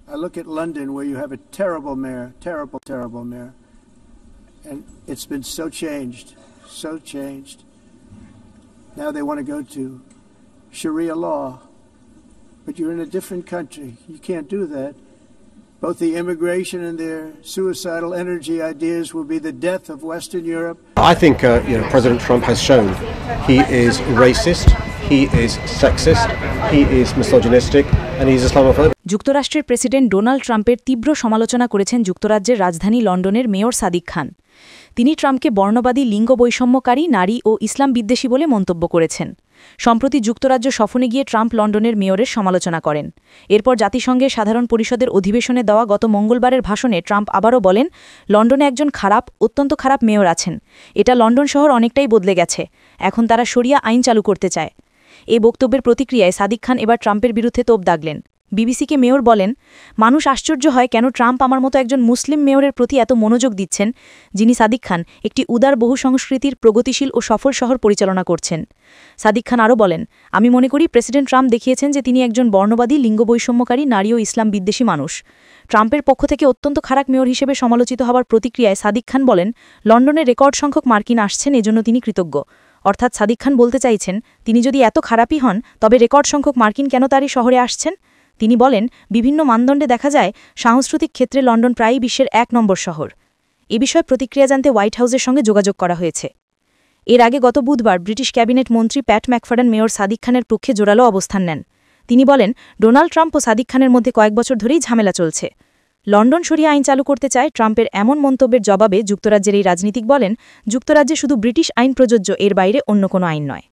I look at London, where you have a terrible mayor, terrible mayor, and it's been so changed. Now they want to go to Sharia law, but you're in a different country. You can't do that. Both the immigration and their suicidal energy ideas will be the death of Western Europe. I think President Trump has shown he is racist, he is sexist, he is misogynistic, and he is Islamophobic. যুক্তরাষ্ট্রের president Donald ট্রাম্পের তীব্র সমালোচনা করেছেন যুক্তরাজ্যের রাজধানী লন্ডনের mayor Sadiq খান। তিনি ট্রাম্পকে বর্ণবাদী, লিঙ্গ বৈষম্যকারী, নারী ও ইসলাম বিদ্বেষী বলে মন্তব্য করেছেন। সম্প্রতি যুক্তরাজ্য সফরে গিয়ে ট্রাম্প লন্ডনের মেয়রের সমালোচনা করেন। এরপর জাতিসংঘের সাধারণ পরিষদের অধিবেশনে দেওয়া গত মঙ্গলবারের ভাষণে ট্রাম্প আবারও বলেন, লন্ডনে একজন অত্যন্ত খারাপ মেয়র আছেন। এটা লন্ডন শহর অনেকটাই বদলে গেছে। এখন তারা শরিয়া আইন চালু করতে চায়। এই বক্তব্যের প্রতিক্রিয়ায় সাদিক খান এবার ট্রাম্পের বিরুদ্ধে তোপ দাগলেন। বিবিসিকে মেয়র বলেন, মানুষ আশ্চর্য হয় কেন ট্রাম্প আমার মতো একজন মুসলিম মেয়রের প্রতি এত মনোযোগ দিচ্ছেন, যিনি সাদিক খান একটি উদার বহুসংস্কৃতির, প্রগতিশীল ও সফল শহর পরিচালনা করছেন। সাদিক খান আরও বলেন, আমি মনে করি প্রেসিডেন্ট ট্রাম্প দেখিয়েছেন যে তিনি একজন বর্ণবাদী, লিঙ্গ বৈষম্যকারী, নারী ও ইসলাম বিদ্বেষী মানুষ। ট্রাম্পের পক্ষ থেকে অত্যন্ত খারাপ মেয়র হিসেবে সমালোচিত হওয়ার প্রতিক্রিয়ায় সাদিক খান বলেন, লন্ডনে রেকর্ড সংখ্যক মার্কিন আসছেন, এজন্য তিনি কৃতজ্ঞ। অর্থাৎ সাদিক খান বলতে চাইছেন, তিনি যদি এত খারাপই হন, তবে রেকর্ড সংখ্যক মার্কিন কেন তারই শহরে আসছেন? তিনি বলেন, বিভিন্ন মানদণ্ডে দেখা যায় সাংস্কৃতিক ক্ষেত্রে লন্ডন প্রায়ই বিশ্বের ১ নম্বর শহর। এ বিষয়ে প্রতিক্রিয়া জানতে হোয়াইট হাউসের সঙ্গে যোগাযোগ করা হয়েছে। এর আগে গত বুধবার ব্রিটিশ ক্যাবিনেট মন্ত্রী প্যাট ম্যাকফাডেন মেয়র সাদিক খানের পক্ষে জোরালো অবস্থান নেন। তিনি বলেন, ডোনাল্ড ট্রাম্প ও সাদিক খানের মধ্যে কয়েক বছর ধরেই ঝামেলা চলছে। লন্ডন শরিয়া আইন চালু করতে চায় ট্রাম্পের এমন মন্তব্যের জবাবে যুক্তরাজ্যের এই রাজনীতিক বলেন, যুক্তরাজ্যে শুধু ব্রিটিশ আইন প্রযোজ্য, এর বাইরে অন্য কোনো আইন নয়।